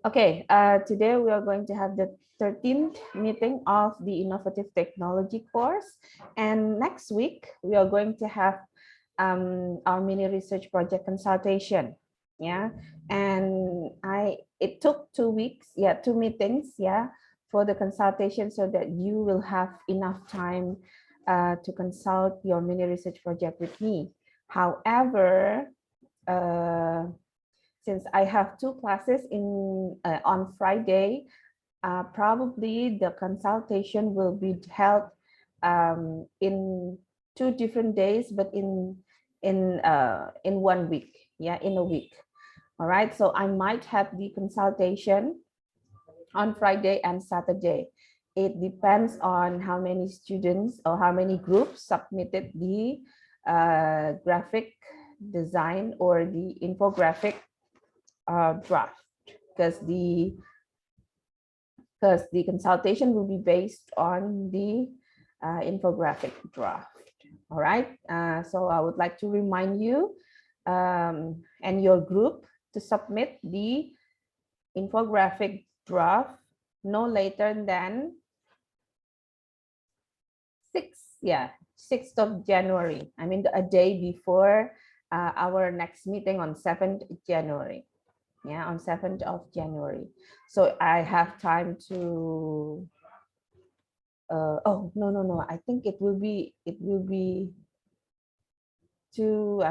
Okay, today we are going to have the 13th meeting of the Innovative Technology course. And next week, we are going to have our mini research project consultation. Yeah, and it took 2 weeks, yeah, 2 meetings, yeah, for the consultation so that you will have enough time to consult your mini research project with me. However, since I have two classes on Friday, probably the consultation will be held in 2 different days, but in 1 week, yeah, in a week. All right, so I might have the consultation on Friday and Saturday. It depends on how many students or how many groups submitted the graphic design or the infographic draft, because the consultation will be based on the infographic draft. All right, so I would like to remind you and your group to submit the infographic draft no later than 6th of January. I mean, a day before our next meeting on 7th January. Yeah, on 7th of January. So I have time to oh no, I think it will be to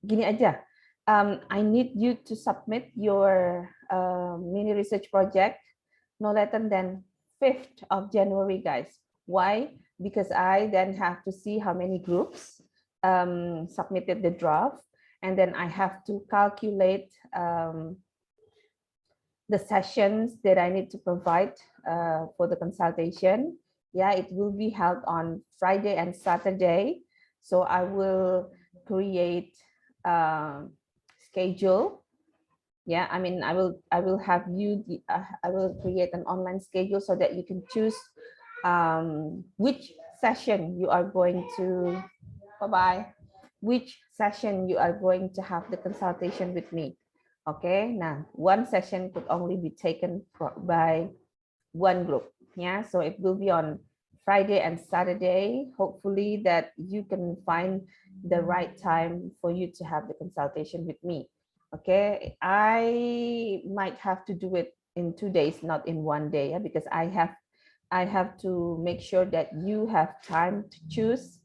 gini aja. I need you to submit your mini research project no later than 5th of January, guys. Why? Because I then have to see how many groups submitted the draft, and then I have to calculate the sessions that I need to provide for the consultation. Yeah, it will be held on Friday and Saturday. So I will create a schedule. Yeah, I mean, I will have you, I will create an online schedule so that you can choose which session you are going to, which session you are going to have the consultation with me. Okay, now one session could only be taken by one group. Yeah, so it will be on Friday and Saturday. Hopefully that you can find the right time for you to have the consultation with me. Okay, I might have to do it in 2 days, not in one day, yeah, because I have to make sure that you have time to choose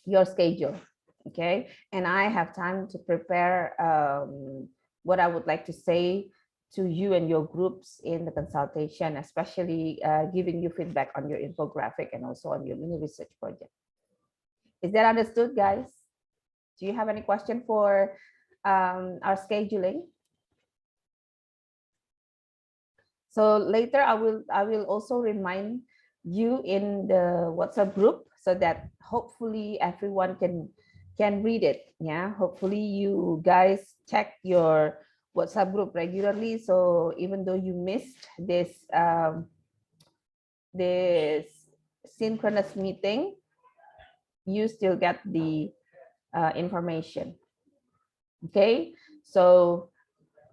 your schedule. Okay, and I have time to prepare what I would like to say to you and your groups in the consultation, especially giving you feedback on your infographic and also on your mini research project. Is that understood, guys? Do you have any question for our scheduling? So later I will also remind you in the WhatsApp group so that hopefully everyone can read it. Yeah, hopefully you guys check your WhatsApp group regularly, so even though you missed this synchronous meeting, you still get the information. Okay, so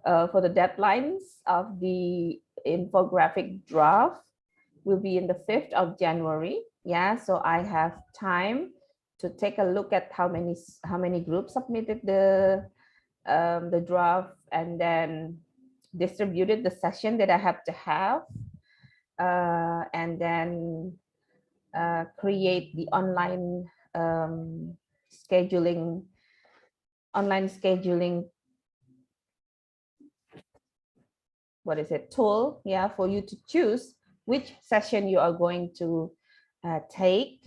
for the deadlines of the infographic draft will be in the 5th of January. Yeah, so I have time to take a look at how many groups submitted the draft, and then distributed the session that I have to have, and then create the online scheduling tool, yeah, for you to choose which session you are going to take,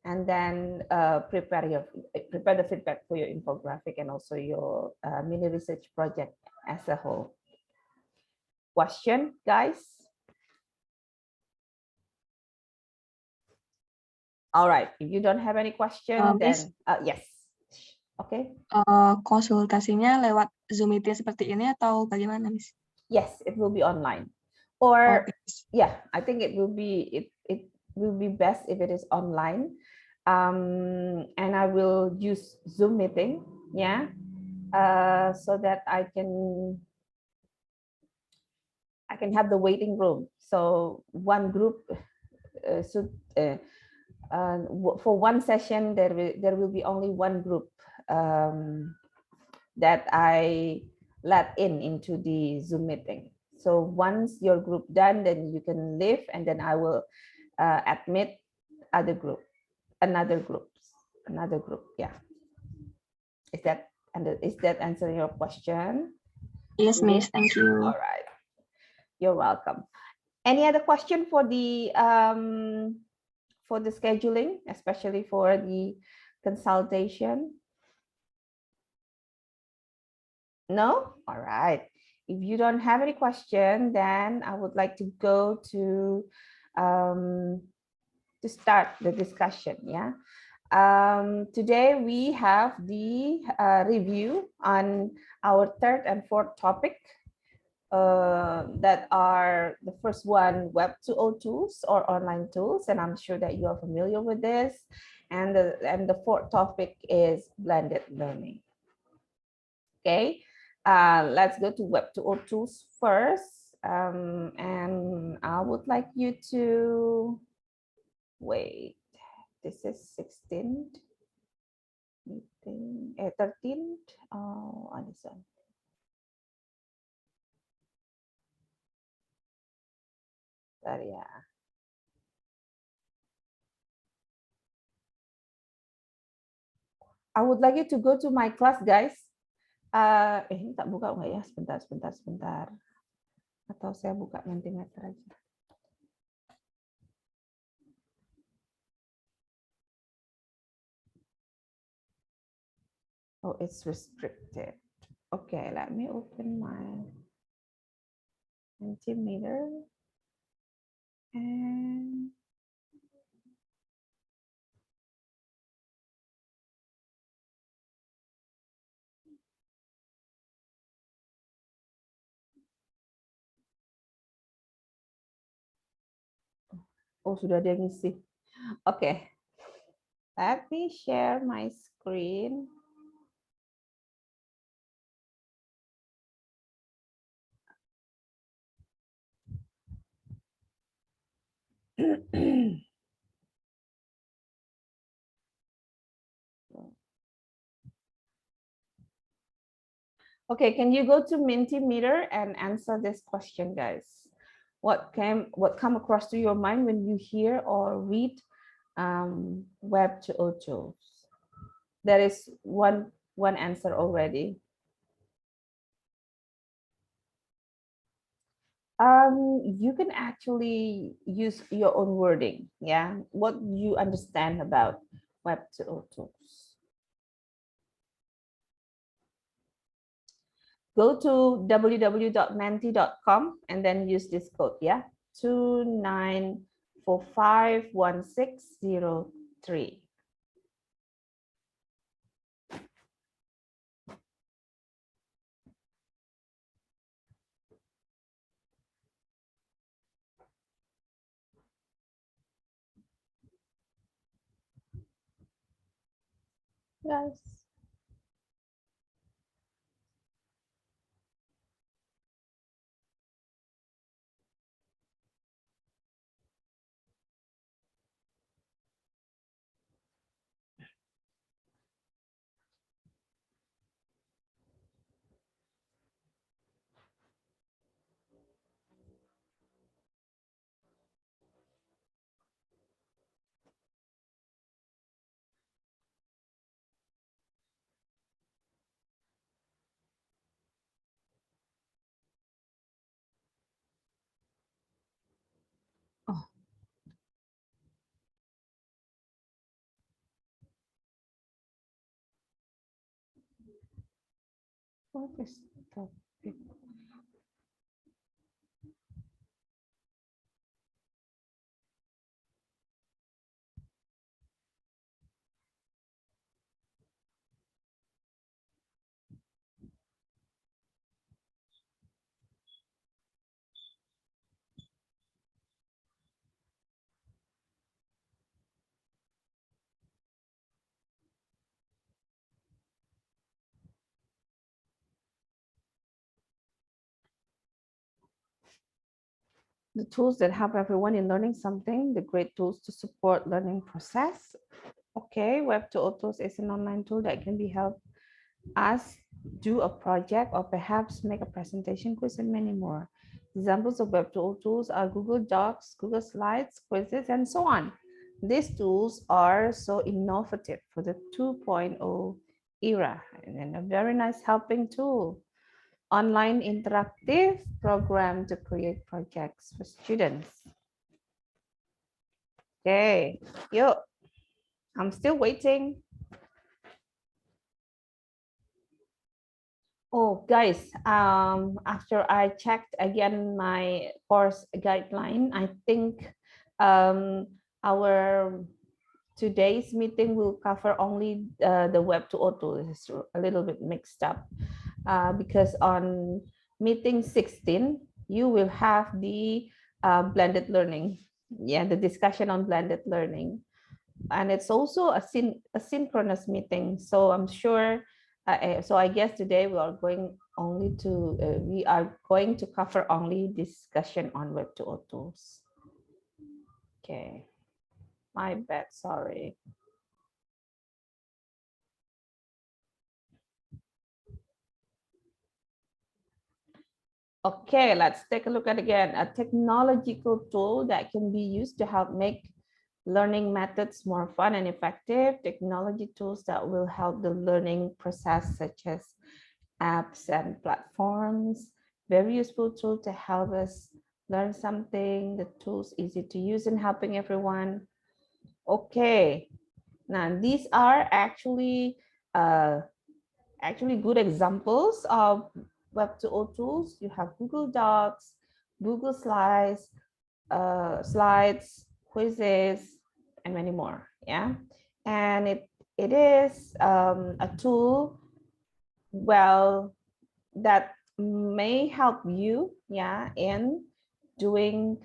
and then prepare the feedback for your infographic and also your mini research project as a whole. Question, guys? All right, if you don't have any question, then yes. Okay. Konsultasinya lewat Zoom meeting seperti ini atau bagaimana, Miss? Yes, it will be online. Or yeah, I think it will be best if it is online. And I will use Zoom meeting, yeah, so that I can can have the waiting room. So one group for one session, there will be only one group that I let into the Zoom meeting. So once your group done, then you can leave, and then I will admit another group. Yeah. Is that answering your question? Yes, Miss. Thank you. All right. You're welcome. Any other question for the scheduling, especially for the consultation? No? All right. If you don't have any question, then I would like to go to start the discussion. Yeah. Today we have the review on our third and fourth topic that are the first one, Web 2.0 tools or online tools, and I'm sure that you are familiar with this. And the fourth topic is blended learning. Okay, let's go to Web 2.0 tools first, and I would like you to wait. This is 16th meeting, 13th. Oh, on this one. Yeah. I would like you to go to my class, guys. Ini tak buka nggak ya? Sebentar. Atau saya buka Mentimeter aja. Oh, it's restricted. Okay, let me open my Mentimeter. And oh, sudah ada yang ngisi. Okay. Let me share my screen. Okay, can you go to Mentimeter and answer this question, guys? What come across to your mind when you hear or read Web 2.0 tools? There is one answer already. You can actually use your own wording. Yeah, what you understand about Web 2.0 tools. Go to www.menti.com and then use this code. Yeah, 29451603. Yes. Oh. What is topic? the tools that help everyone in learning something, the great tools to support learning process. Okay, Web2O Tools is an online tool that can be help us do a project or perhaps make a presentation, quiz, and many more. Examples of Web2O tools are Google Docs, Google Slides, quizzes, and so on. These tools are so innovative for the 2.0 era and a very nice helping tool. Online interactive program to create projects for students. Okay, yo, I'm still waiting. Oh, guys, after I checked again my course guideline, I think our today's meeting will cover only the Web2O tool. It's a little bit mixed up because on meeting 16, you will have the blended learning. Yeah, the discussion on blended learning. And it's also a synchronous meeting. So I'm sure, so I guess today we are going to cover only discussion on Web2O tools. Okay, my bad, sorry. Okay, let's take a look at again a technological tool that can be used to help make learning methods more fun and effective. Technology tools that will help the learning process, such as apps and platforms. Very useful tool to help us learn something. The tools easy to use and helping everyone. Okay, now these are actually good examples of Web2O tools. You have Google Docs, Google Slides, quizzes, and many more. Yeah, and it is a tool, well, that may help you, yeah, in doing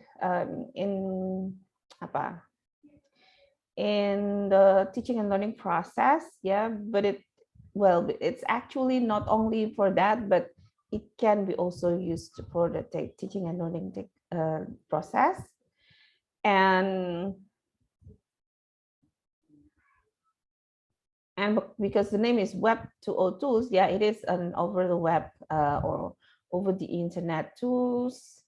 in the teaching and learning process. Yeah, but it's actually not only for that, but it can be also used for the teaching and learning process. And because the name is Web2O tools, yeah, it is an over the web or over the internet tools.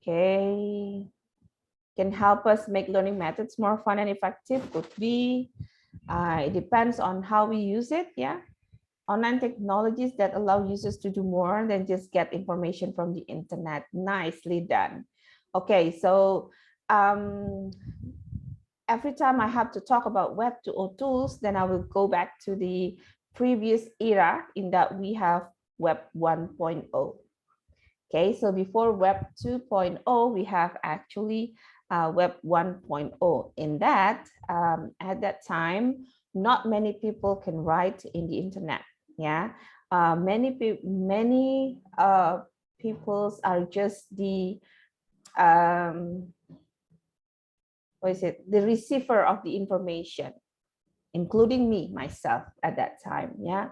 Okay, can help us make learning methods more fun and effective. Could be. It depends on how we use it. Yeah, online technologies that allow users to do more than just get information from the internet. Nicely done. Okay, so every time I have to talk about Web2O tools, then I will go back to the previous era in that we have Web 1.0. Okay, so before Web 2.0, we have actually Web 1.0. In that, at that time, not many people can write in the internet. Yeah, many peoples are just the the receiver of the information, including me, myself at that time. Yeah,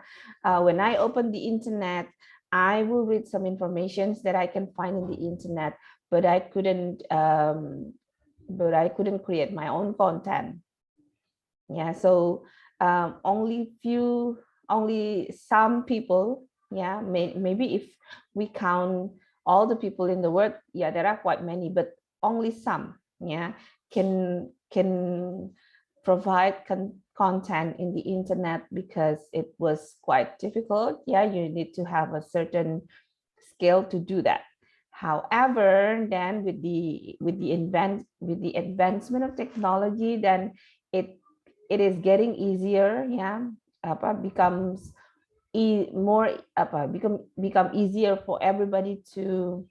when I open the internet, I will read some information that I can find in the internet, but I couldn't create my own content. Yeah, so only some people, yeah, maybe if we count all the people in the world, yeah, there are quite many, but only some, yeah, can provide content in the internet, because it was quite difficult. Yeah, you need to have a certain skill to do that. However, then with the advancement of technology, then it is getting easier. Yeah, becomes become easier for everybody to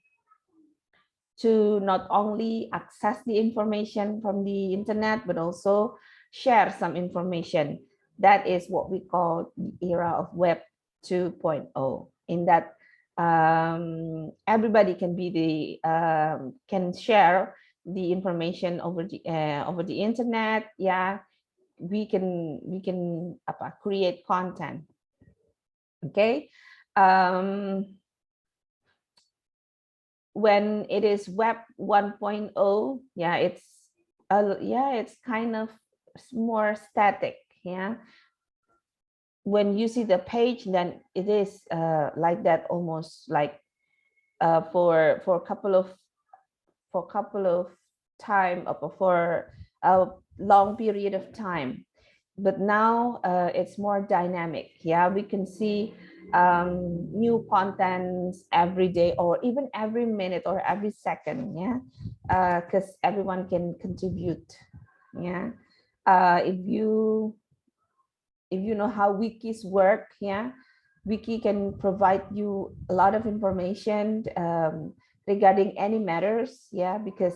not only access the information from the internet, but also share some information. That is what we call the era of Web 2.0. In that everybody can be can share the information over the internet. Yeah, we can create content. Okay. when it is web 1.0, yeah, it's kind of more static. Yeah, when you see the page, then it is like that, almost like for a couple of time, or for a long period of time. But now it's more dynamic. Yeah, we can see new contents every day, or even every minute or every second. Yeah, because everyone can contribute. Yeah, if you know how wikis work, yeah, wiki can provide you a lot of information regarding any matters. Yeah, because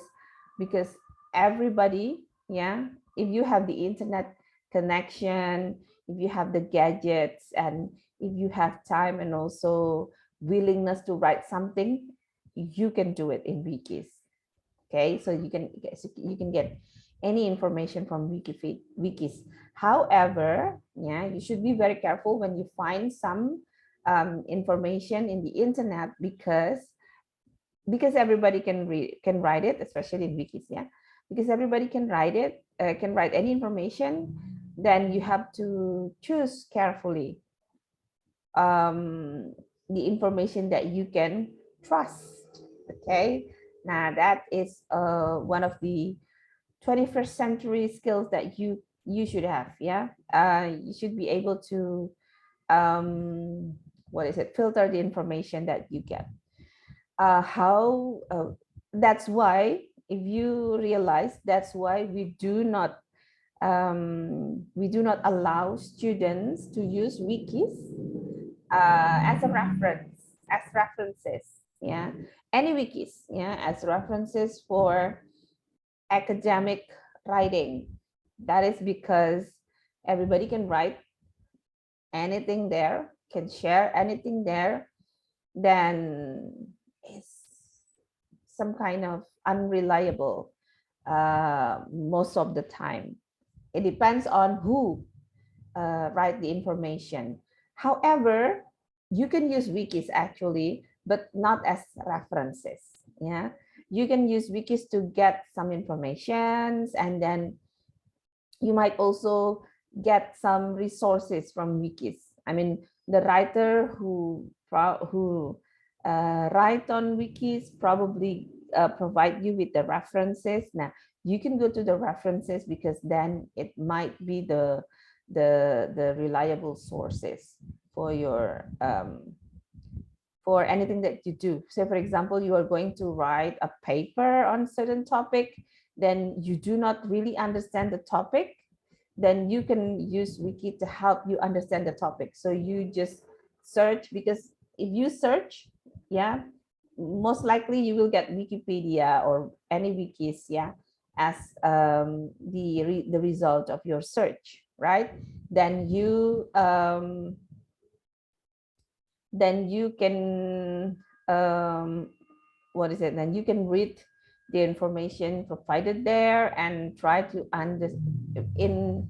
everybody, yeah, if you have the internet connection, if you have the gadgets, and if you have time and also willingness to write something, you can do it in wikis. Okay, so you can get any information from wikis. However, yeah, you should be very careful when you find some information in the internet, because everybody can write it, especially in wikis. Yeah, because everybody can write it, can write any information. Then you have to choose carefully the information that you can trust. Okay, now that is one of the 21st century skills that you should have. Yeah, you should be able to filter the information that you get. How That's why, if you realize, that's why we do not allow students to use wikis as a references. Yeah, any wikis, yeah, as references for academic writing. That is because everybody can write anything there, can share anything there. Then it's some kind of unreliable most of the time. It depends on who write the information. However, you can use wikis actually, but not as references. Yeah, you can use wikis to get some informations, and then you might also get some resources from wikis. I mean, the writer who write on wikis probably provide you with the references. Now you can go to the references, because then it might be the reliable sources for your for anything that you do. So for example, you are going to write a paper on a certain topic, then you do not really understand the topic, then you can use wiki to help you understand the topic. So you just search, because if you search, yeah, most likely you will get Wikipedia or any wikis, yeah, as the result of your search, right? Then you can then you can read the information provided there and try to understand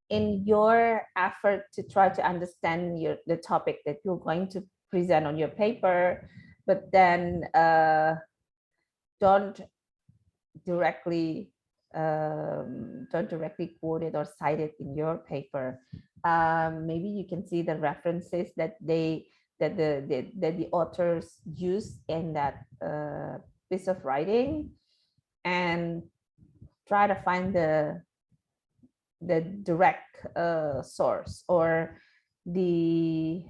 in your effort to try to understand the topic that you're going to present on your paper. But then don't directly quote it or cite it in your paper. Maybe you can see the references that the authors use in that piece of writing, and try to find the direct source, or the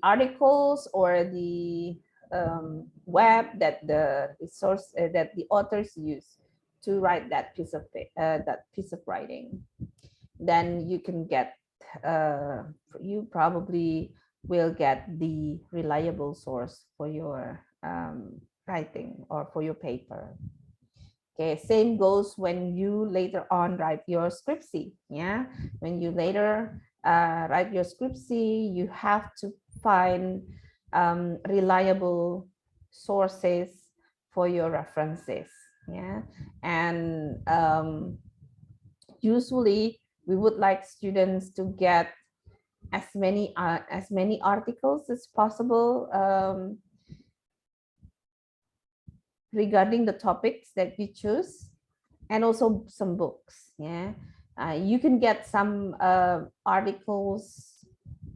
articles, or the web that the source that the authors use to write that piece of writing. Then you can get you probably will get the reliable source for your writing or for your paper. Okay, same goes when you later on write your scriptsy. Yeah, when you later write your scriptsy, you have to find reliable sources for your references. Yeah, and usually we would like students to get as many articles as possible regarding the topics that you choose, and also some books. Yeah, you can get some articles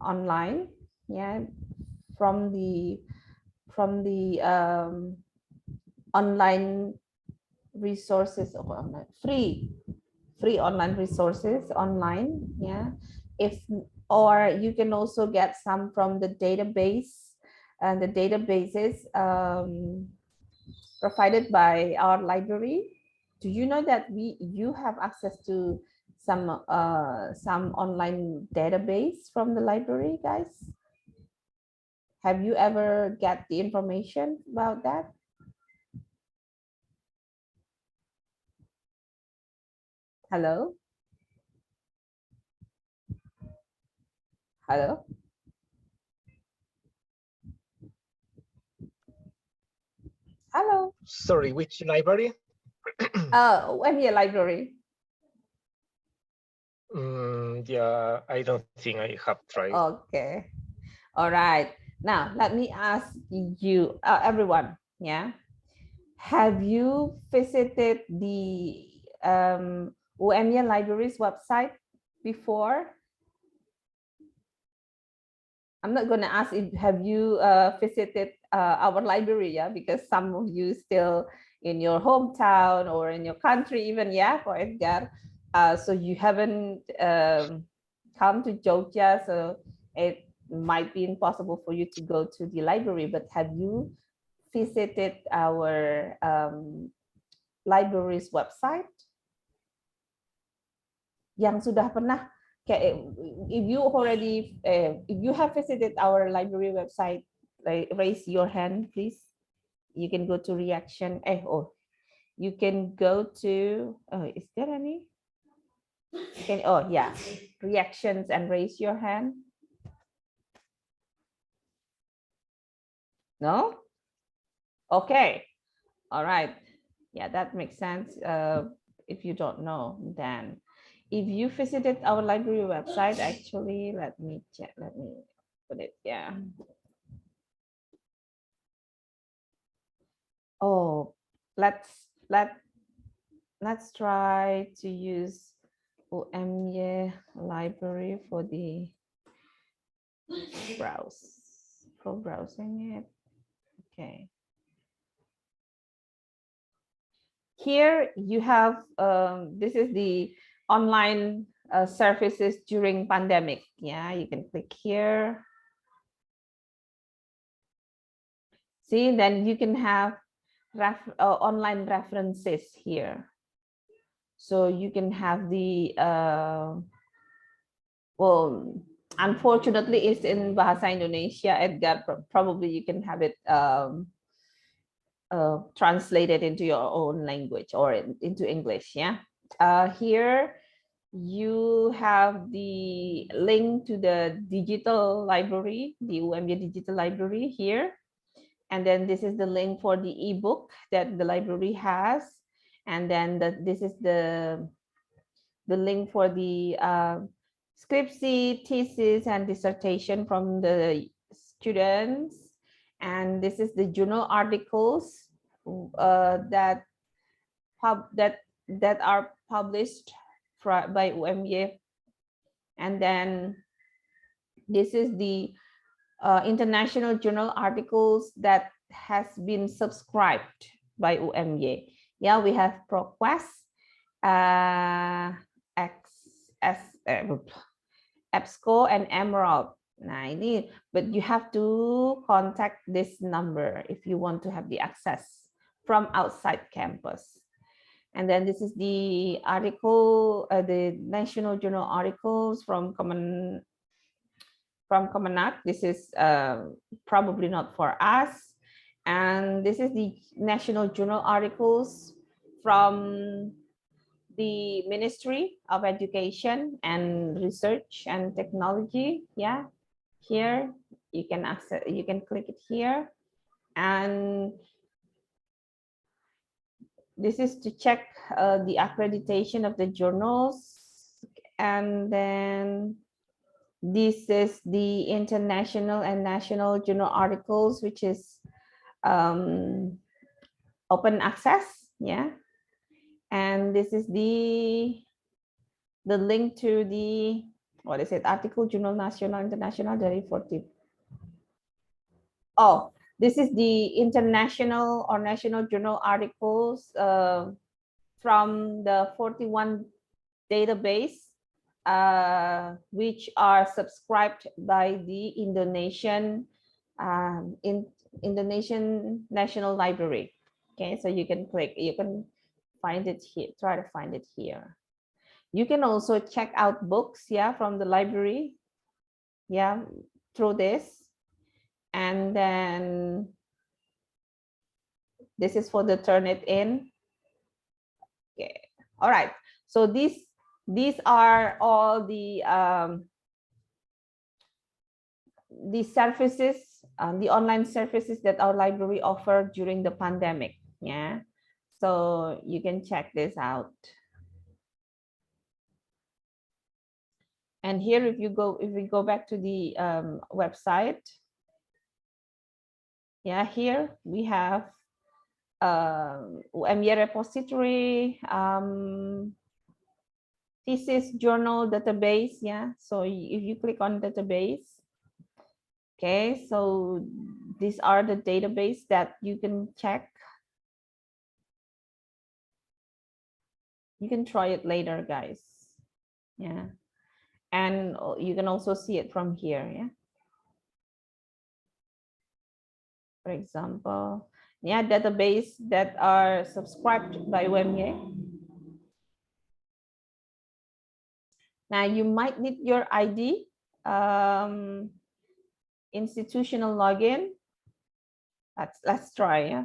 online. Yeah, from the online resources, or free online resources online. Yeah, if, or you can also get some from the database, and the databases provided by our library. Do you know that you have access to some online database from the library, guys? Have you ever get the information about that? Hello? Hello? Hello? Sorry, which library? WME library. Yeah, I don't think I have tried. Okay. All right. Now, let me ask you, everyone, yeah. Have you visited the WME library's website before? I'm not going to ask if have you visited our library, yeah, because some of you still in your hometown or in your country even, yeah, for Edgar. So you haven't come to Jogja, so it might be impossible for you to go to the library, but have you visited our library's website? Yang sudah pernah, if you already, if you have visited our library website, raise your hand, please. You can go to reaction. You can go to, is there any? Oh yeah, reactions and raise your hand. No? Okay. All right. Yeah, that makes sense. If you don't know, then if you visited our library website, actually, let me check. Let me put it. Yeah. Oh, let's try to use UMY library for the browsing it. Okay. Here you have this is the online services during pandemic. Yeah, you can click here. See, then you can have online references here. So you can have the well, unfortunately, it's in Bahasa Indonesia. Edgar, probably you can have it translated into your own language or into English. Yeah. Here you have the link to the digital library, the UMY digital library here. And then this is the link for the ebook that the library has. And then this is the link for the scriptsy, thesis, and dissertation from the students. And this is the journal articles that are published by UMY. And then this is the international journal articles that has been subscribed by UMY. Yeah, we have ProQuest, EBSCO, and Emerald. Nah, ini, but you have to contact this number if you want to have the access from outside campus. And then this is the article, the national journal articles from Kemenak. This is probably not for us. And this is the national journal articles from the Ministry of Education and Research and Technology. Yeah, here you can access, you can click it here. And this is to check the accreditation of the journals. And then This is the international and national journal articles, which is open access, yeah. And this is the link to the, what is it, article Journal Nasional International dari 40. Oh, this is the international or national journal articles from the 41 database, which are subscribed by the Indonesian Indonesian National Library. Okay, so you can click, you can find it here, try to find it here. You can also check out books, yeah, from the library, yeah, through this. And then this is for the Turnitin. Okay, all right. So these are all the services, the online services that our library offered during the pandemic. Yeah, so you can check this out. And here, if we go back to the website, yeah, here we have UMY repository, thesis journal database. Yeah, so if you click on database, okay, so these are the database that you can check. You can try it later, guys. Yeah, and you can also see it from here. Yeah, for example, yeah, database that are subscribed by UMY. Now you might need your ID, institutional login. Let's try. Yeah.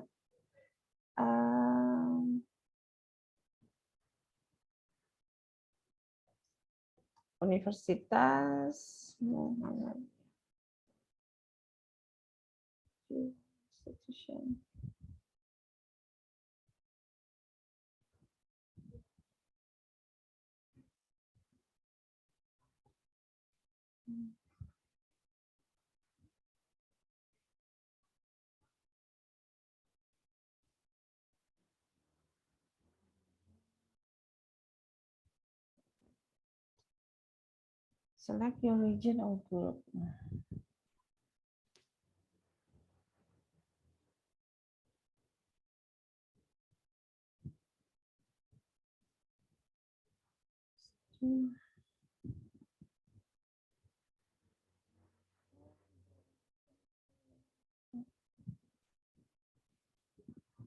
Universitas Muhammad institution. Select your region or group.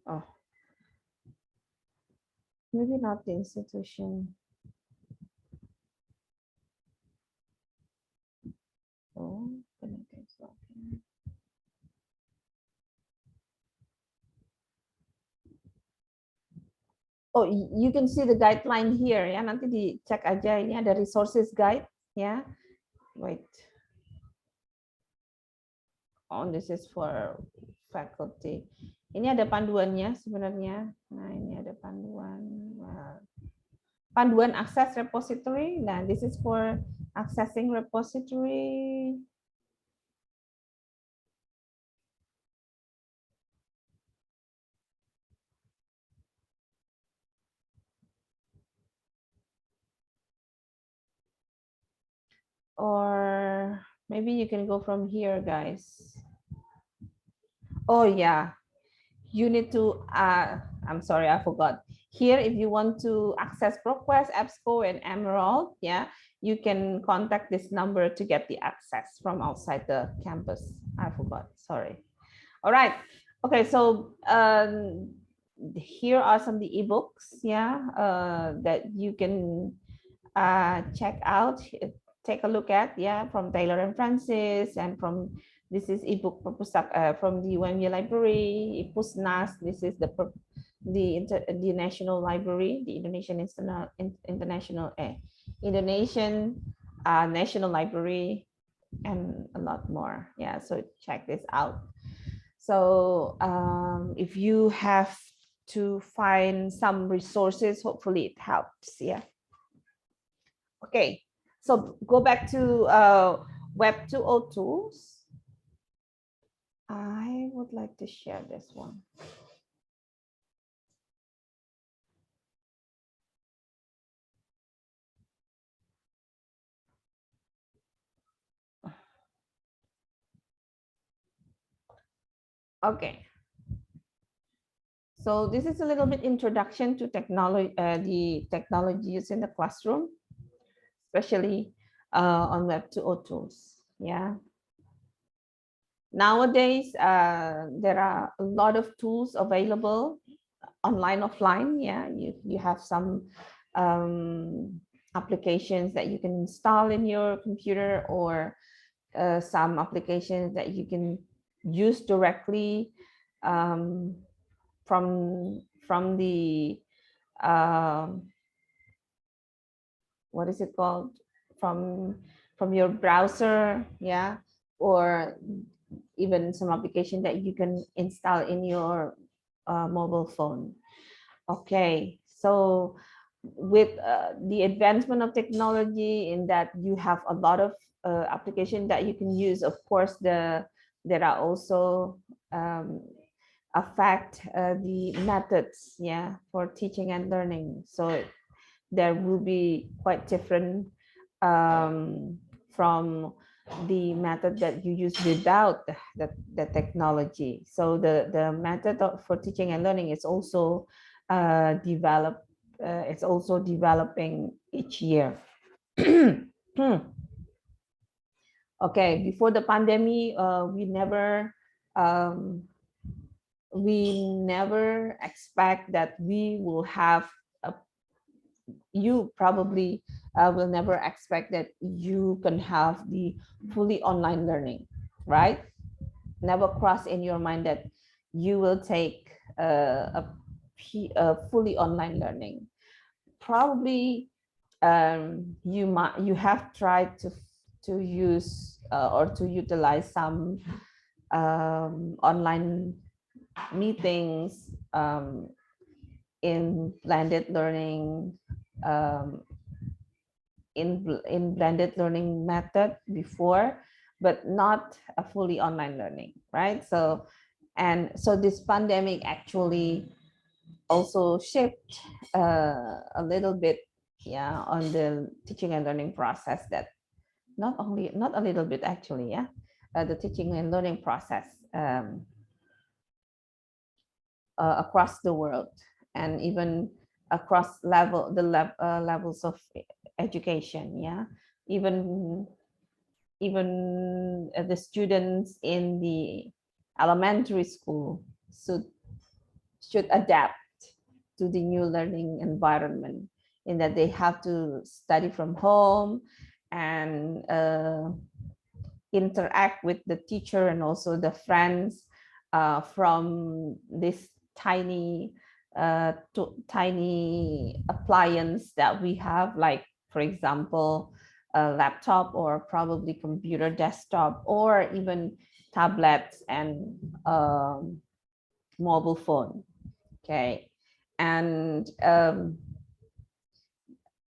Oh, maybe not the institution. Oh, oh, you can see the guideline here ya, nanti dicek aja, ini ada resources guide ya. Wait. Oh, this is for faculty. Ini ada panduannya sebenarnya. Nah, ini ada panduan. Panduan akses repository. Nah, this is for accessing repository. Or maybe you can go from here, guys. Oh yeah, you need to, I'm sorry, I forgot. Here, if you want to access ProQuest, EBSCO, and Emerald, yeah, you can contact this number to get the access from outside the campus. I forgot, sorry. All right, okay, so here are some of the ebooks, yeah, that you can check out, take a look at, yeah, from Taylor and Francis, and from, this is ebook from the UMY library, Pusnas, this is the National Library, the Indonesian Indonesian National Library, and a lot more. Yeah, so check this out. So if you have to find some resources, hopefully it helps. Yeah. Okay. So go back to Web 2.0 tools. I would like to share this one. Okay. So this is a little bit introduction to technology, the technologies in the classroom, especially on Web 2.0 tools. Yeah. Nowadays, there are a lot of tools available, online, offline. Yeah, you have some applications that you can install in your computer, or some applications that you can use directly from the what is it called, from your browser. Yeah, or even some application that you can install in your mobile phone. Okay, so with the advancement of technology, in that you have a lot of application that you can use. Of course, there are also affect the methods, yeah, for teaching and learning. So there will be quite different from the method that you use without the technology. So the method for teaching and learning is also it's also developing each year. Okay, before the pandemic, we never expect that we will have you probably will never expect that you can have the fully online learning, right? Never cross in your mind that you will take a fully online learning. Probably you have tried to use or to utilize some online meetings in blended learning, in blended learning method before, but not a fully online learning, right? So this pandemic actually also shaped a little bit, yeah, on the teaching and learning process. That not a little bit actually, yeah, the teaching and learning process across the world, and even across levels of education. Yeah, even the students in the elementary school should adapt to the new learning environment, in that they have to study from home and interact with the teacher and also the friends from this tiny appliance that we have, like for example a laptop, or probably computer desktop, or even tablets and mobile phone. Okay, and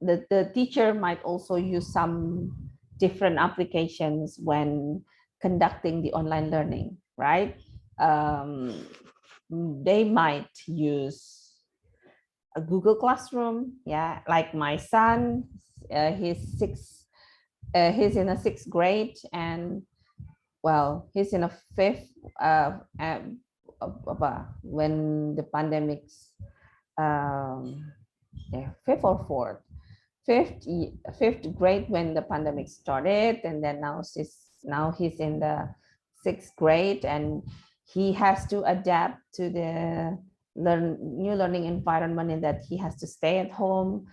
the teacher might also use some different applications when conducting the online learning, right? They might use a Google Classroom, yeah, like my son, he's in a sixth grade, and well, he's in a fifth when the pandemic's fifth or fourth, fifth grade when the pandemic started, and then now he's in the sixth grade, and he has to adapt to the new learning environment, in that he has to stay at home,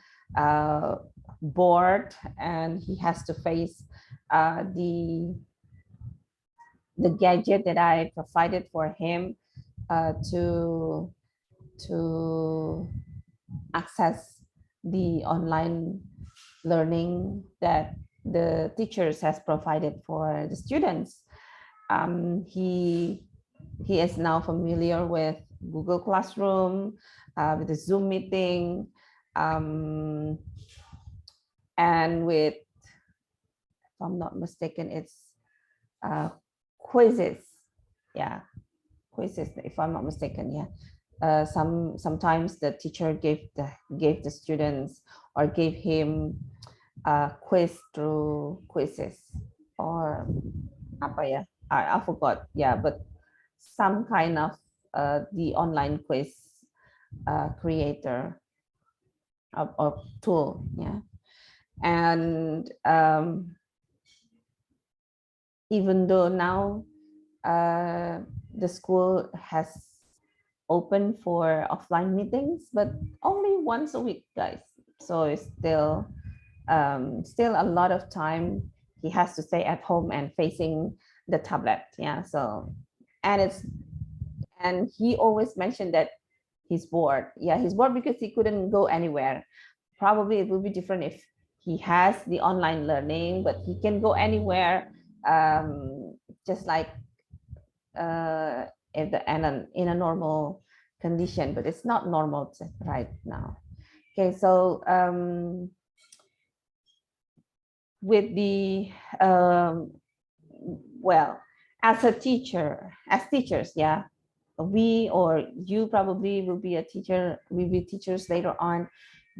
bored, and he has to face the gadget that I provided for him to access the online learning that the teachers has provided for the students. He is now familiar with Google Classroom, with the Zoom meeting, and with I'm not mistaken, it's quizzes. Yeah, quizzes, if I'm not mistaken. Yeah. Sometimes the teacher gave the students or gave him a quiz through quizzes, or apa ya? I forgot. Yeah, but some kind of the online quiz creator of tool. Yeah. And even though now the school has open for offline meetings, but only once a week, guys. So it's still a lot of time he has to stay at home and facing the tablet. Yeah. So, and he always mentioned that he's bored. Yeah, he's bored because he couldn't go anywhere. Probably it will be different if he has the online learning, but he can go anywhere, just like in a normal condition, but it's not normal right now. Okay, so with the well, as teachers, yeah, we or you probably will be a teacher, we will be teachers later on.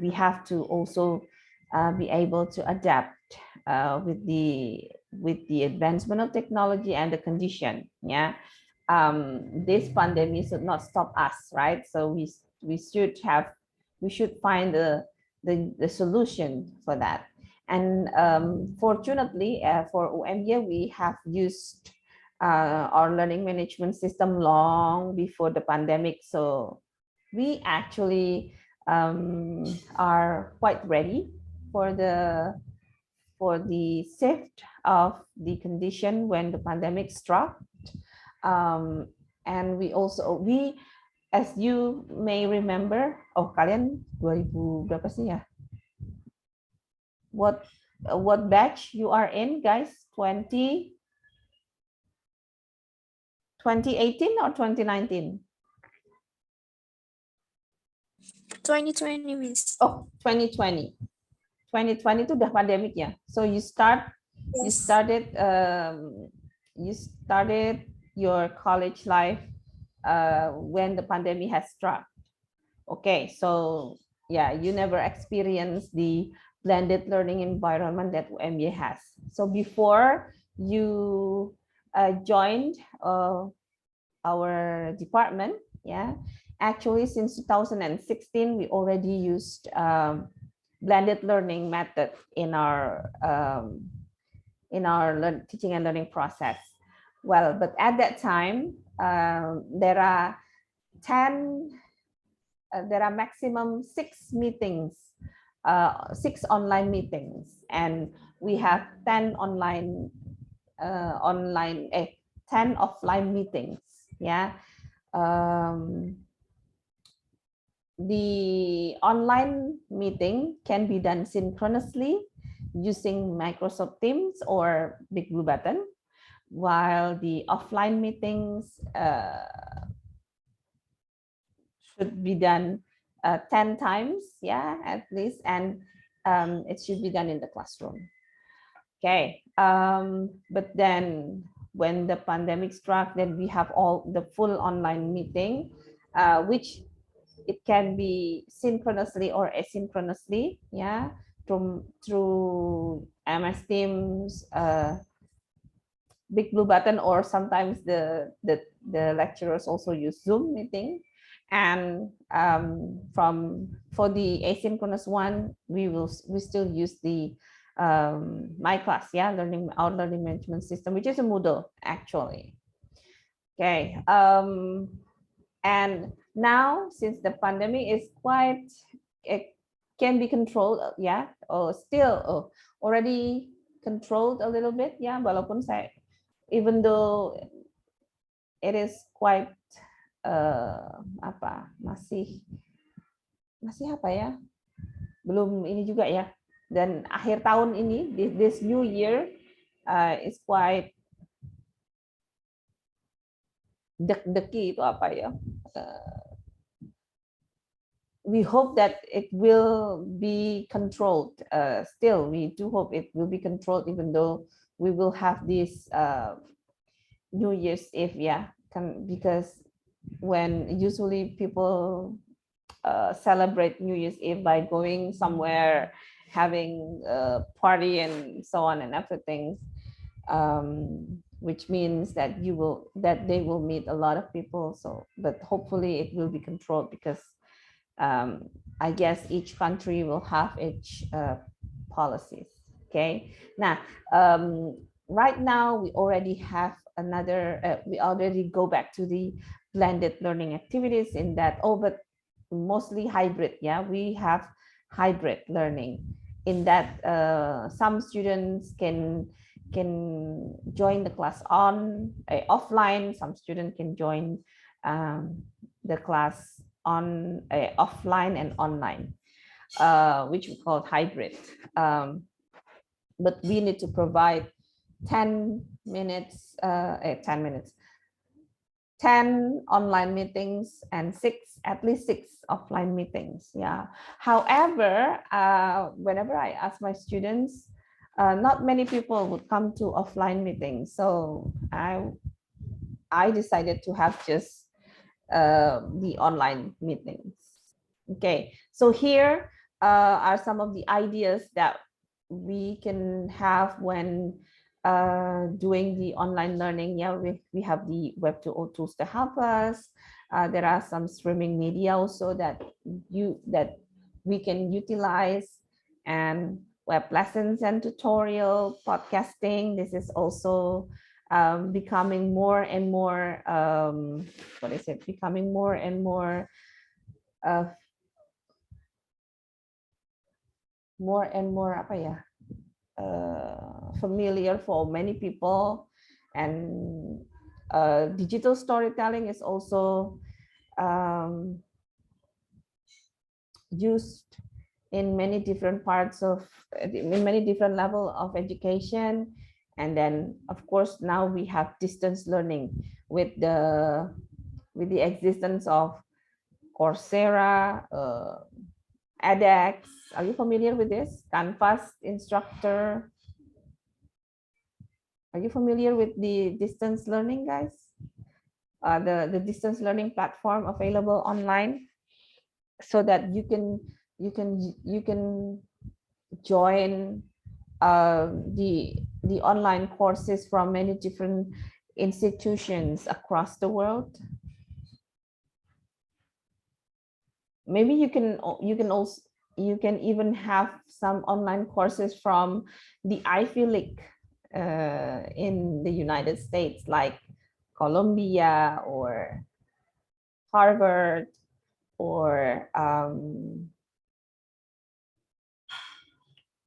We have to also be able to adapt with the advancement of technology and the condition. Yeah. This pandemic should not stop us, right? So we should find the solution for that. And fortunately for UMY, we have used our learning management system long before the pandemic. So we actually are quite ready for the shift of the condition when the pandemic struck. And we, as you may remember, kalian 2000 berapa sih ya? What batch you are in, guys? 2018 or 2019? 2020, Miss. Oh, 2020. 2020 itu udah pandemic ya. So you started your college life when the pandemic has struck. Okay, so yeah, you never experienced the blended learning environment that UMY has. So before you joined our department, yeah, actually since 2016 we already used blended learning method in our teaching and learning process. Well, but at that time there are maximum 6 meetings, 6 online meetings, and we have 10 10 offline meetings. Yeah. The online meeting can be done synchronously using Microsoft Teams or Big Blue Button, while the offline meetings should be done 10 times, yeah, at least, and it should be done in the classroom. Okay, but then when the pandemic struck, then we have all the full online meeting, which it can be synchronously or asynchronously, yeah, through MS Teams, Big Blue Button, or sometimes the lecturers also use Zoom meeting. And for the asynchronous one, we still use the My Class, yeah, our learning management system, which is a Moodle actually. Okay, and now since the pandemic is it can be controlled, yeah, or still already controlled a little bit, yeah, walaupun even though it is quite masih apa ya, belum ini juga ya, dan akhir tahun ini, this new year is quite dek-deki, itu apa ya, we hope that it will be controlled. Still, we do hope it will be controlled, even though we will have this New Year's Eve, yeah, because when usually people celebrate New Year's Eve by going somewhere, having a party and so on and everything, which means that they will meet a lot of people. So, but hopefully it will be controlled, because I guess each country will have its policies. Okay. Now, right now we already have another. We already go back to the blended learning activities in that. Oh, but mostly hybrid. Yeah, we have hybrid learning in that. Some students can join the class on offline. Some students can join the class on offline and online, which we call hybrid. But we need to provide 10 online meetings and at least six offline meetings. Yeah. However, whenever I ask my students, not many people would come to offline meetings. So I decided to have just the online meetings. Okay, so here are some of the ideas that we can have when doing the online learning. Yeah, we have the Web 2.0 tools to help us. There are some streaming media also that we can utilize, and web lessons and tutorial podcasting. This is also becoming more and more becoming more and more apa ya, familiar for many people. And digital storytelling is also used in many different parts of, in many different level of education. And then of course now we have distance learning with the existence of Coursera, edX. Are you familiar with this? Canvas Instructor. Are you familiar with the distance learning, guys? The distance learning platform available online, so that you can join the online courses from many different institutions across the world. Maybe you can even have some online courses from the Ivy League in the United States, like Columbia or Harvard, or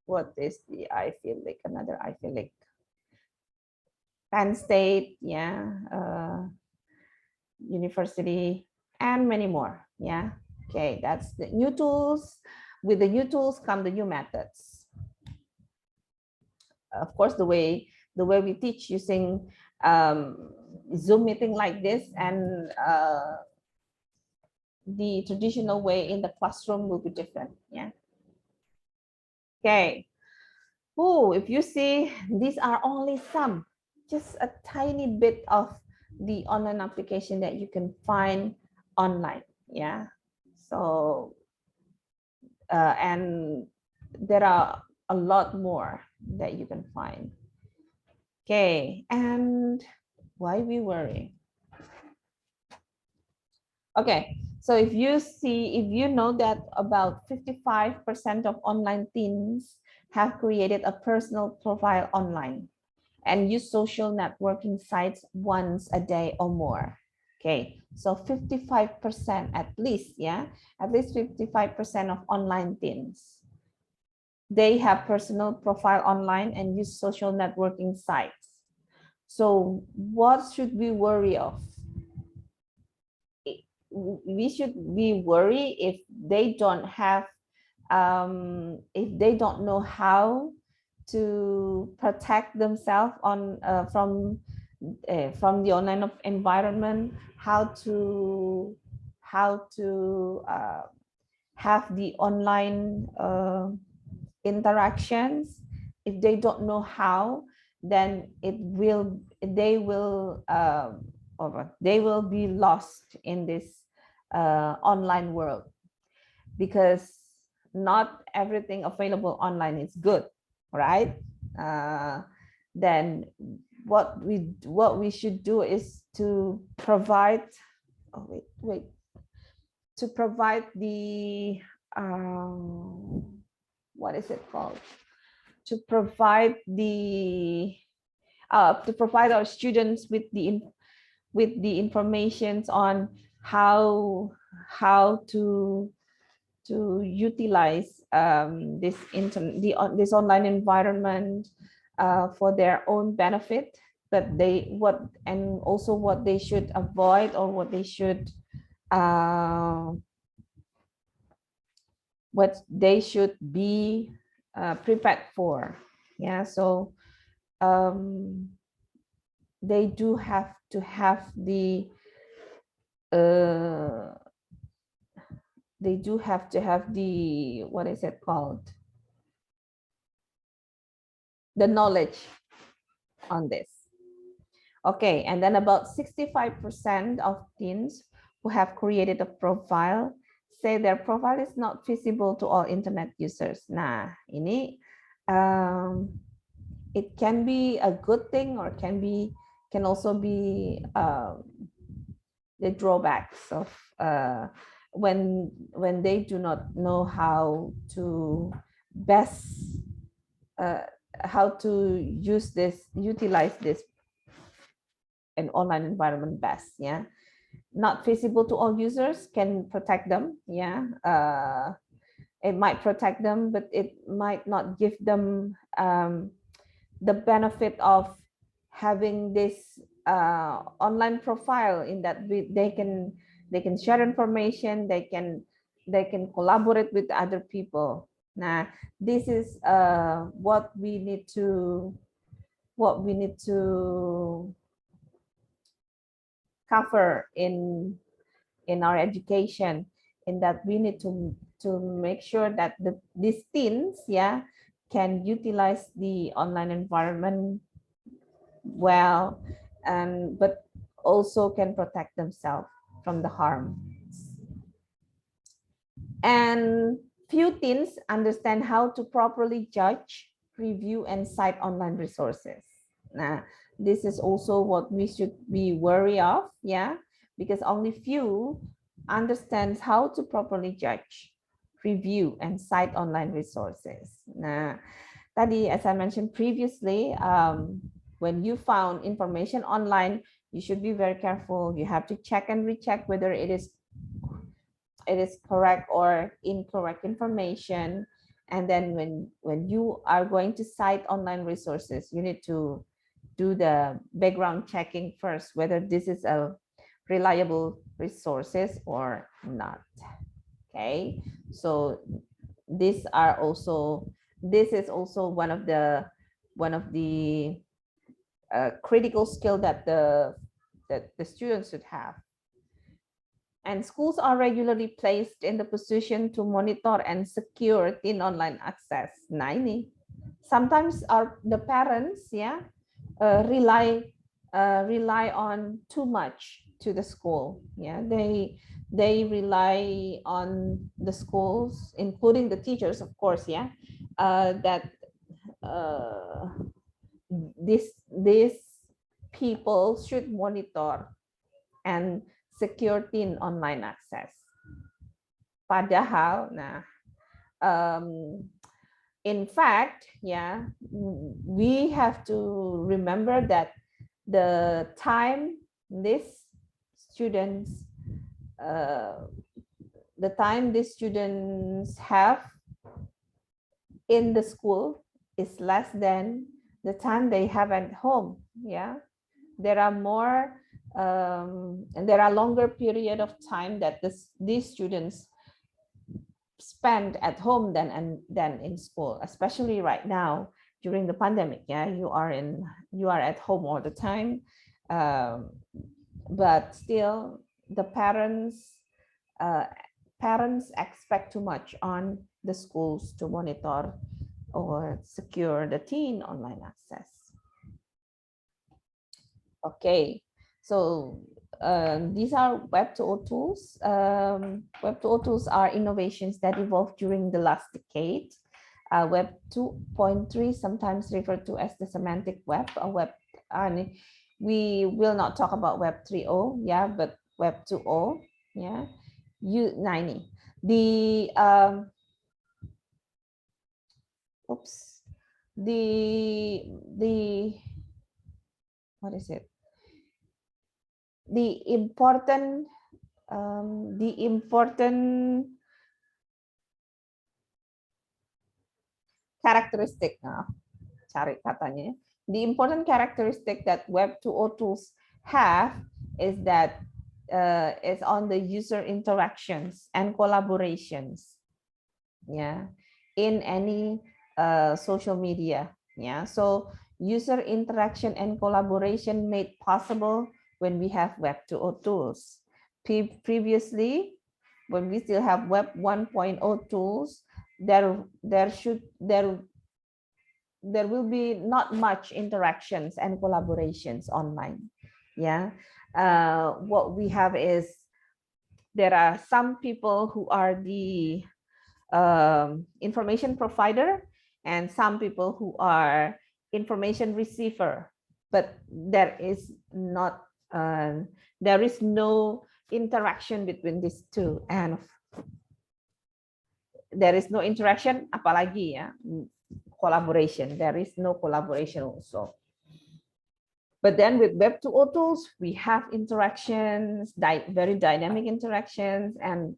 what is the Ivy League? Another Ivy League. Penn State, yeah, University, and many more. Yeah. Okay, that's the new tools. With the new tools come the new methods. Of course, the way we teach using Zoom meeting like this, and the traditional way in the classroom will be different. Yeah. Okay. Oh, if you see, these are only some, just a tiny bit of the online application that you can find online. Yeah. So, and there are a lot more that you can find. Okay, and why we worry? Okay, so if you know that about 55% of online teens have created a personal profile online and use social networking sites once a day or more. Okay, so 55% at least, yeah, at least 55% of online teens, they have personal profile online and use social networking sites. So what should we worry of? We should be worried if they don't have, if they don't know how to protect themselves on from the online environment, how to have the online interactions, if they don't know how, then they will be lost in this online world, because not everything available online is good, right? Then what we should do is to provide, to provide the what is it called? To provide our students with the informations on how to utilize this online environment for their own benefit, but also what they should avoid, or what they should be prepared for. Yeah, so they do have to have the what is it called, the knowledge on this. Okay, and then about 65% of teens who have created a profile say their profile is not visible to all internet users. Nah, ini it can be a good thing, or can also be the drawbacks of when they do not know how to best how to utilize this an online environment best. Yeah, not visible to all users can protect them. Yeah, it might protect them, but it might not give them the benefit of having this online profile, in that they can share information, they can collaborate with other people. Now, this is what we need to cover in our education, in that we need to make sure that these teens, yeah, can utilize the online environment well, but also can protect themselves from the harm. And few teens understand how to properly judge, review, and cite online resources. Now, this is also what we should be wary of, yeah, because only few understands how to properly judge, review, and cite online resources. Nah, tadi, as I mentioned previously, when you found information online, you should be very careful. You have to check and recheck whether it is correct or incorrect information. And then when you are going to cite online resources, you need to do the background checking first, whether this is a reliable resources or not. Okay, so this is also one of the critical skill that the students should have. And schools are regularly placed in the position to monitor and secure teen online access. Nah, ini sometimes the parents, yeah, rely on too much to the school. Yeah, they rely on the schools, including the teachers, of course. Yeah, that these people should monitor and secure teen online access. Padahal, nah, in fact, yeah, we have to remember that the time these students have in the school is less than the time they have at home. Yeah, there are more and there are longer period of time that these students spend at home than in school, especially right now during the pandemic. Yeah, you are at home all the time, but still the parents parents expect too much on the schools to monitor or secure the teen online access. Okay, so these are Web 2.0 tools. Web 2.0 tools are innovations that evolved during the last decade. Web 2.3, sometimes referred to as the semantic web, or web, and we will not talk about Web 3.0, yeah, but Web 2.0, yeah. U90. The what is it? The important characteristic, cari katanya. The important characteristic that Web 2.0 tools have is that it's on the user interactions and collaborations, yeah, in any social media, yeah. So user interaction and collaboration made possible when we have Web 2.0 tools. Previously, when we still have Web 1.0 tools, there will be not much interactions and collaborations online, yeah. What we have is there are some people who are the information provider and some people who are information receiver, but there is no interaction between these two, and there is no interaction, apalagi ya, collaboration. There is no collaboration also. But then with Web 2.0 tools, we have interactions, very dynamic interactions, and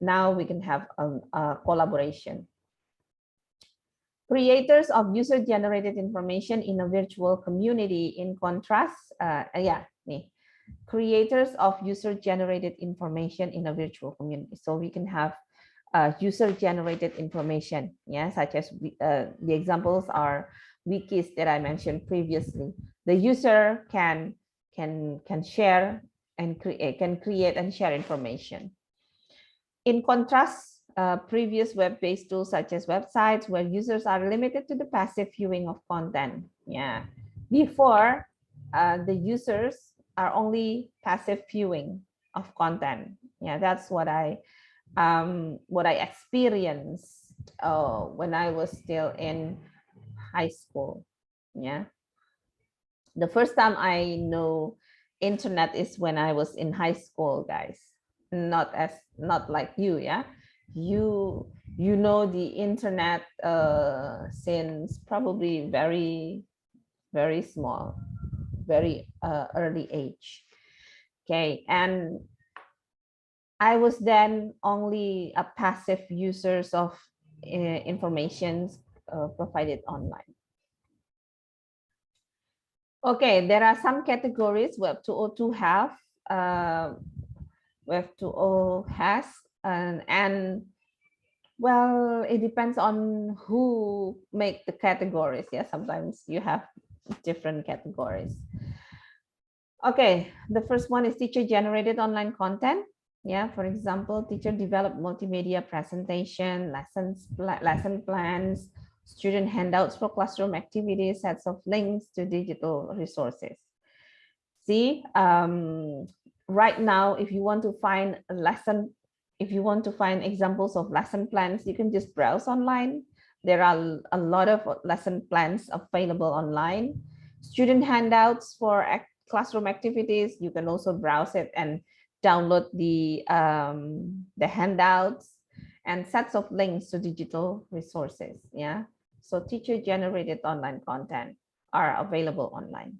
now we can have a collaboration. Creators of user-generated information in a virtual community, in contrast, creators of user-generated information in a virtual community. So we can have user-generated information, yeah, such as the examples are wikis that I mentioned previously. The user can share and create and share information. In contrast, previous web-based tools such as websites, where users are limited to the passive viewing of content. Yeah, before the users are only passive viewing of content. Yeah, that's what I experienced when I was still in high school. Yeah, the first time I know internet is when I was in high school, guys. Not like you, yeah. You know the internet since probably very small, very early age. Okay, and I was then only a passive users of information provided online. Okay, there are some categories Web 2.0 have. Web 2.0 has, and well, it depends on who make the categories. Yeah, sometimes you have different categories. Okay, the first one is teacher-generated online content. Yeah, for example, teacher developed multimedia presentation, lesson plans, student handouts for classroom activities, sets of links to digital resources. See, right now, if you want to find a lesson, if you want to find examples of lesson plans, you can just browse online. There are a lot of lesson plans available online. Student handouts for classroom activities, you can also browse it and download the handouts, and sets of links to digital resources. Yeah, so teacher-generated online content are available online.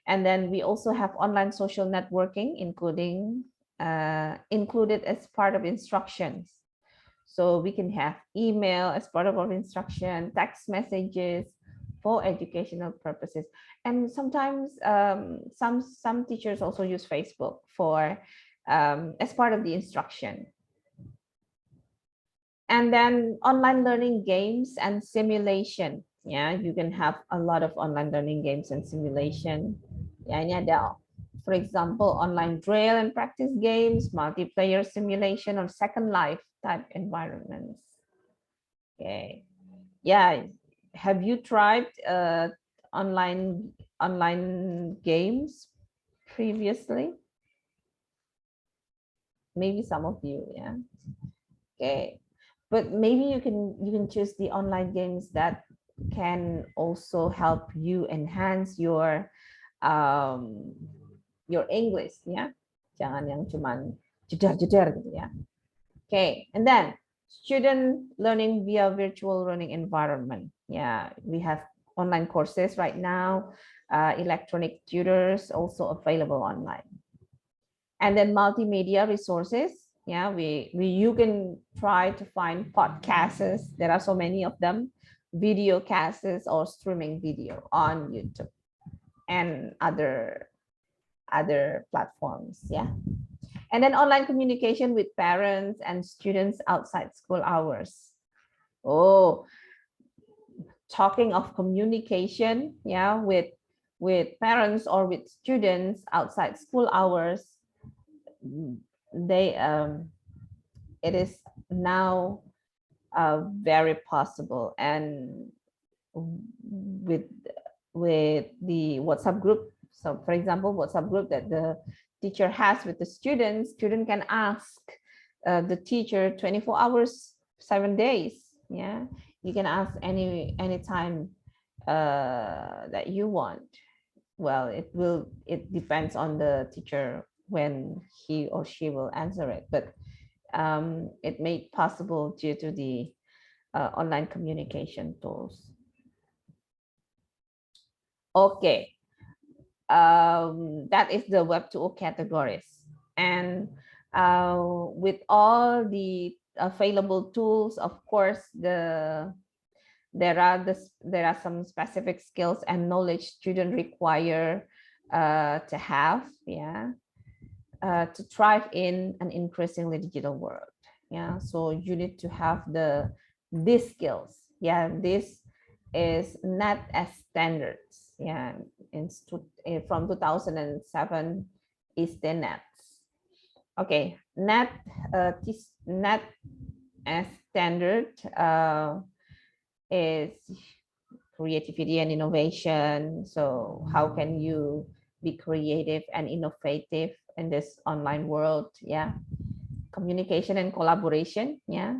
And then we also have online social networking, included as part of instructions. So we can have email as part of our instruction, text messages for educational purposes. And sometimes some teachers also use Facebook for as part of the instruction. And then online learning games and simulation. Yeah, you can have a lot of online learning games and simulation. Ya, ini ada for example, online drill and practice games, multiplayer simulation, or Second Life type environments. Okay, yeah, have you tried online games previously? Maybe some of you, yeah. Okay, but maybe you can choose the online games that can also help you enhance your English, ya. Jangan yang cuman jedar-jedar gitu ya. Okay, and then student learning via virtual learning environment. Yeah, we have online courses right now, electronic tutors also available online. And then multimedia resources. Yeah, you can try to find podcasts. There are so many of them, video casts or streaming video on YouTube and other platforms. Yeah. And then online communication with parents and students outside school hours. Oh, talking of communication, yeah, with parents or with students outside school hours, it is now very possible, and with the WhatsApp group. So for example, WhatsApp group that the teacher has with the student can ask the teacher 24 hours, 7 days. Yeah, you can ask any time that you want. Well, it depends on the teacher when he or she will answer it, but it made possible due to the online communication tools. Okay, that is the Web 2.0 categories, and with all the available tools, of course, there are some specific skills and knowledge students require to have, yeah, to thrive in an increasingly digital world. Yeah, so you need to have these skills. Yeah, this is NET as standards. Yeah, from 2007 is the NET. Okay, NET as standard is creativity and innovation. So how can you be creative and innovative in this online world? Yeah, communication and collaboration. Yeah,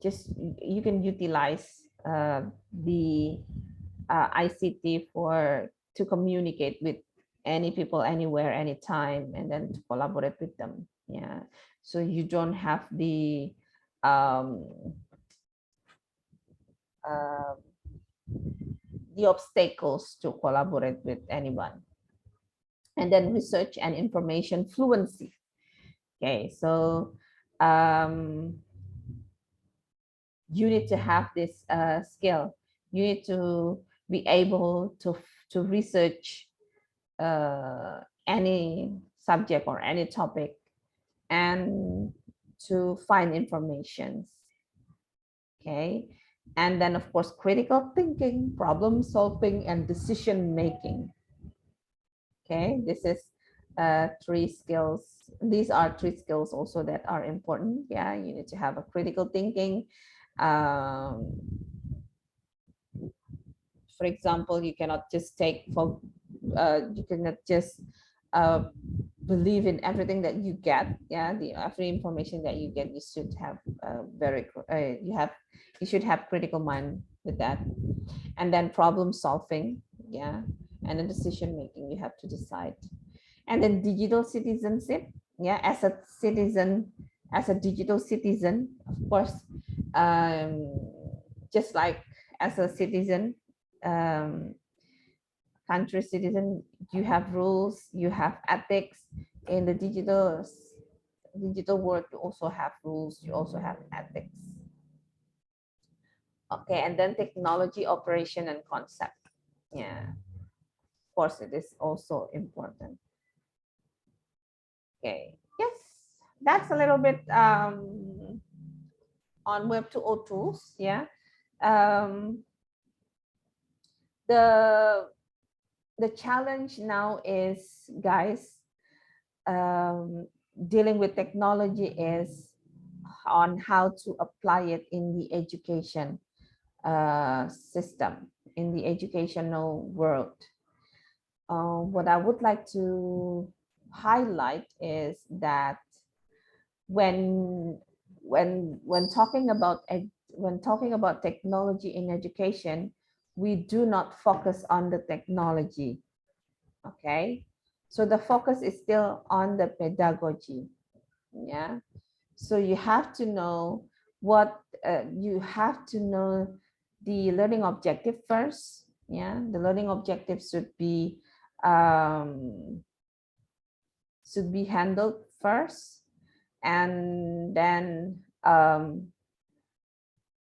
just you can utilize the ICT to communicate with any people, anywhere, anytime, and then to collaborate with them. Yeah, so you don't have the obstacles to collaborate with anyone. And then research and information fluency. Okay, so you need to have this skill. You need to be able to research any subject or any topic and to find information. Okay, and then of course critical thinking, problem solving, and decision making. Okay, this is 3 skills. These are 3 skills also that are important. Yeah, you need to have a critical thinking. For example, you cannot just you cannot just believe in everything that you get. Yeah, every information that you get, you should have you should have critical mind with that. And then problem solving. Yeah, and then decision making, you have to decide. And then digital citizenship. Yeah, as a citizen, as a digital citizen, of course, just like as a citizen, country citizen, you have rules, you have ethics. In the digital world, you also have rules, you also have ethics. Okay, and then technology, operation, and concept. Yeah, of course, it is also important. Okay, yes, that's a little bit on Web 2.0 tools. Yeah, the the challenge now is, guys, dealing with technology is on how to apply it in the education system, in the educational world. What I would like to highlight is that when talking about technology in education, we do not focus on the technology. Okay, so the focus is still on the pedagogy. Yeah, so you have to know what you have to know the learning objective first. Yeah, the learning objective should be handled first, and then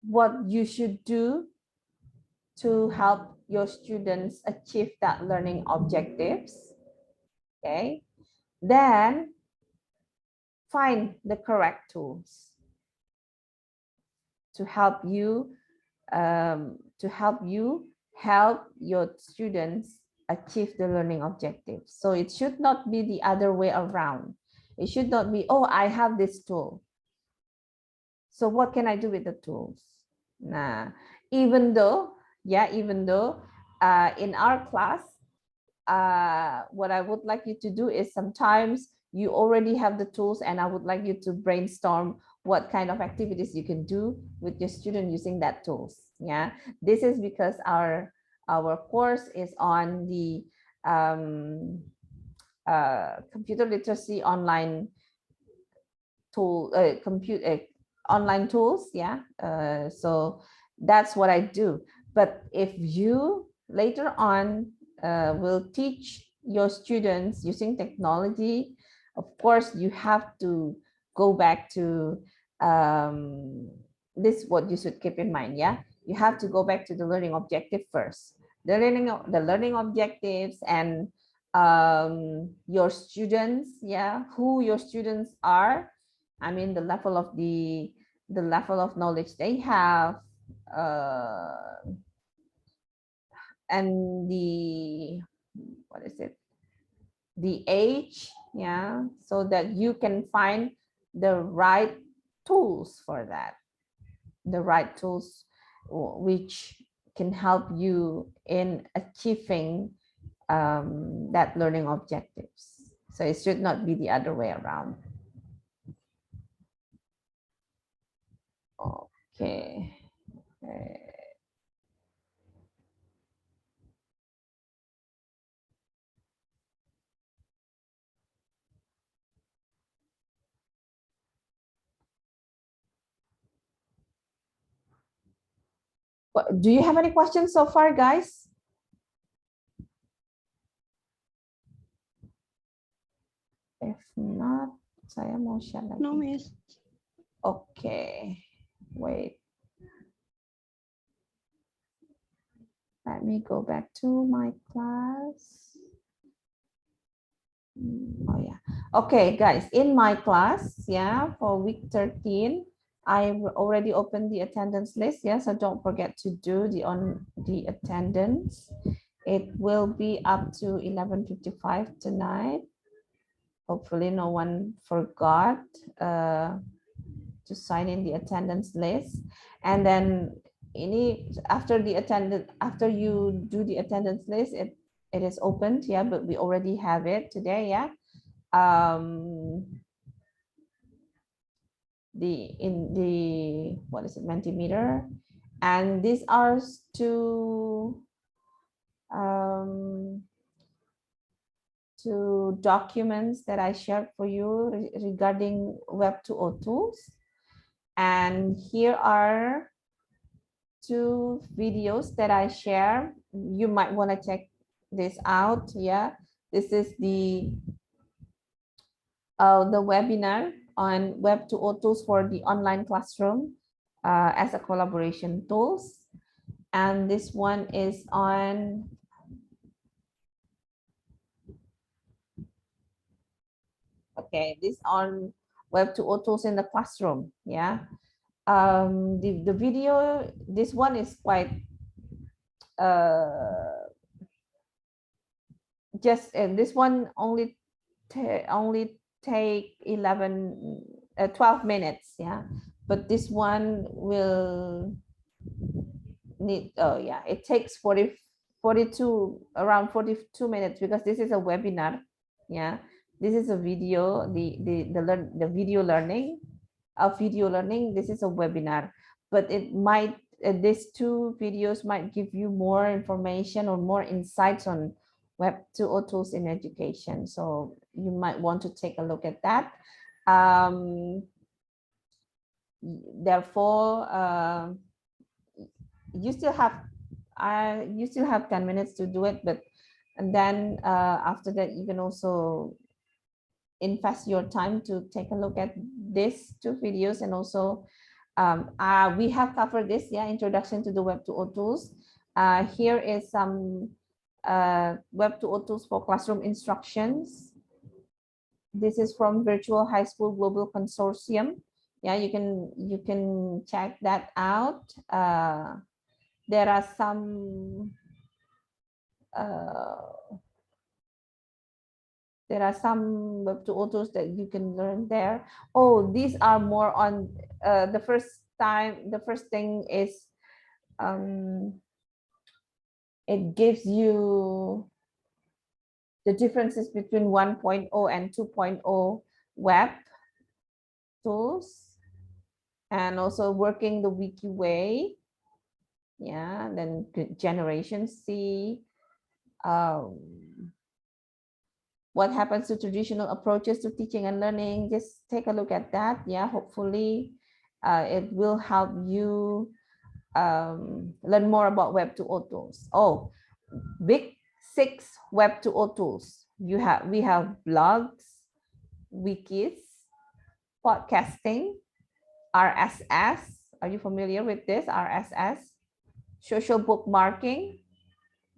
what you should do to help your students achieve that learning objectives. Okay, then find the correct tools to help you help your students achieve the learning objectives. So it should not be the other way around. It should not be, oh, I have this tool, so what can I do with the tools? Nah, even though in our class, what I would like you to do is, sometimes you already have the tools, and I would like you to brainstorm what kind of activities you can do with your student using that tools. Yeah, this is because our course is on the computer literacy online tool, online tools. Yeah, so that's what I do. But if you later on will teach your students using technology, of course you have to go back to this, what you should keep in mind. Yeah, you have to go back to the learning objective first, the learning objectives, and your students, yeah, who your students are. I mean, the level of knowledge they have, and the, what is it, the age. Yeah, so that you can find the right tools for that, the right tools which can help you in achieving that learning objectives. So it should not be the other way around. Okay. Do you have any questions so far, guys? If not, saya mau share lagi. No, Miss. Okay, wait. Let me go back to my class. Oh yeah. Okay, guys, in my class, yeah, for week 13, I already opened the attendance list. Yeah, so don't forget to do the attendance. It will be up to 11:55 tonight. Hopefully no one forgot to sign in the attendance list. And then after you do the attendance list, it is opened. Yeah, but we already have it today. Yeah. What is it, Mentimeter, and these are two documents that I shared for you regarding Web 2.0 tools. And here are two videos that I share. You might want to check this out. Yeah, this is the webinar on Web 2.0 tools for the online classroom as a collaboration tools. And this one is on this on Web 2.0 tools in the classroom. Yeah. The video, this one is quite just this one only take 12 minutes, yeah, but this one will need, oh yeah, it takes 42 around 42 minutes, because this is a webinar. Yeah, this is a video, the video learning of video learning. This is a webinar, but it might these two videos might give you more information or more insights on Web 2.0 tools in education, so you might want to take a look at that. Therefore, you still have 10 minutes to do it, but and then after that you can also invest your time to take a look at these two videos. And also we have covered this, yeah, introduction to the Web 2.0 tools. Here is some Web 2.0 tools for classroom instructions. This is from Virtual High School Global Consortium. Yeah, you can check that out. There are some Web 2.0 tools that you can learn there. Oh, these are more on the first thing is it gives you the differences between 1.0 and 2.0 web tools, and also working the wiki way. Yeah, then generation C. What happens to traditional approaches to teaching and learning? Just take a look at that. Yeah, hopefully it will help you learn more about Web 2.0 tools. Oh, big 6 Web 2.0 tools. We have blogs, wikis, podcasting, RSS. Are you familiar with this? RSS, social bookmarking,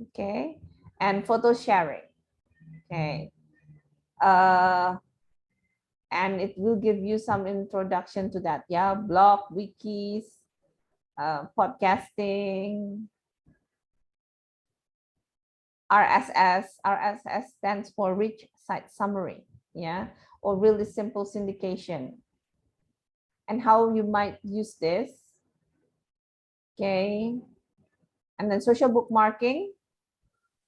okay, and photo sharing, okay. And it will give you some introduction to that. Yeah, blog, wikis, podcasting, RSS. RSS stands for Rich Site Summary, yeah, or really simple syndication. And how you might use this, okay. And then social bookmarking.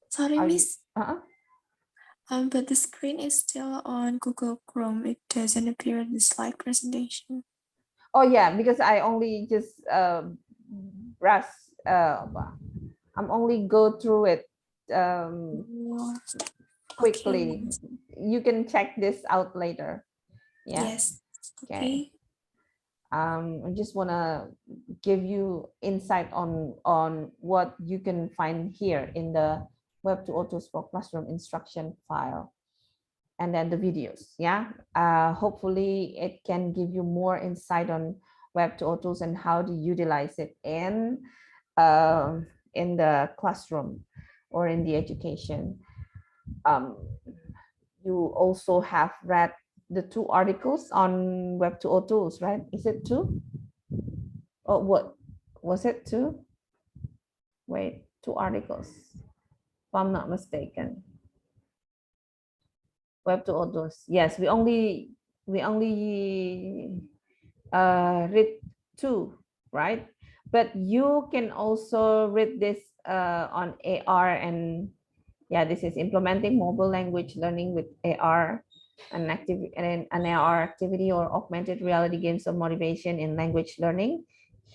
Sorry, Miss. But the screen is still on Google Chrome. It doesn't appear in the slide presentation. Oh yeah, because I only just brush. I'm only go through it quickly. Okay. You can check this out later. Yeah. Yes. Okay. I just want to give you insight on what you can find here in the Web 2.0 tools for classroom instruction file, and then the videos. Yeah, hopefully it can give you more insight on Web 2.0 tools and how to utilize it in the classroom or in the education. You also have read the 2 articles on Web 2.0 tools, right? Is it 2? Oh, what was it, 2? Wait, 2 articles, if I'm not mistaken. Web 2.0 tools. Yes, we only read 2, right? But you can also read this on AR, and yeah, this is implementing mobile language learning with AR, an AR activity or augmented reality games of motivation in language learning.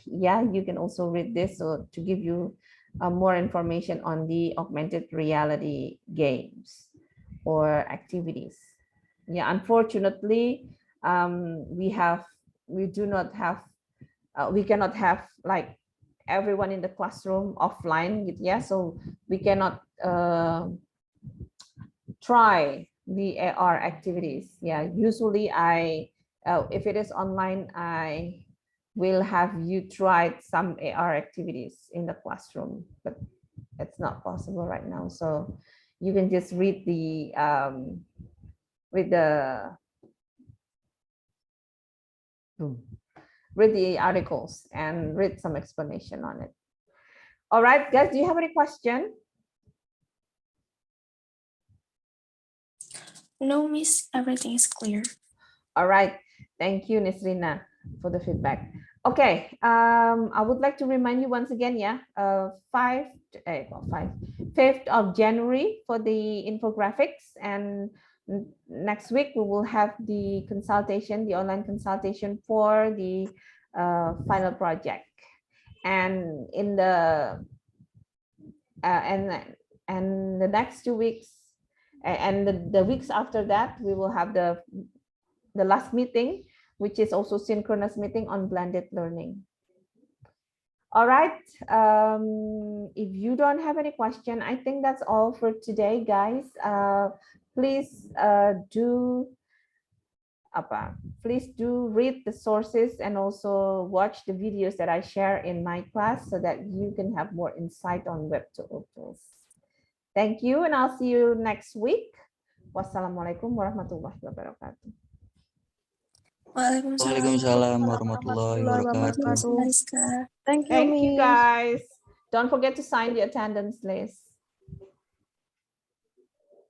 Yeah, you can also read this to give you more information on the augmented reality games or activities. Yeah, unfortunately, we cannot have like everyone in the classroom offline. Yeah, so we cannot try the AR activities. Yeah, usually if it is online, I will have you try some AR activities in the classroom, but it's not possible right now. So you can just read the articles and read some explanation on it. All right, guys, do you have any question? No, miss, everything is clear. All right. Thank you, Nisrina, for the feedback. Okay. I would like to remind you once again, 5th of January for the infographics, and next week we will have the consultation, the online consultation for the final project. And in the and the next 2 weeks and the weeks after that, we will have the last meeting, which is also synchronous meeting on blended learning. All right. If you don't have any question, I think that's all for today, guys. Please do read the sources and also watch the videos that I share in my class so that you can have more insight on Web2O tools. Thank you, and I'll see you next week. Wassalamualaikum warahmatullahi wabarakatuh. Waalaikumsalam warahmatullahi wabarakatuh. Thank you, Miss Aska. Thank you, Thank you, Miss. guys. Don't forget to sign the attendance list.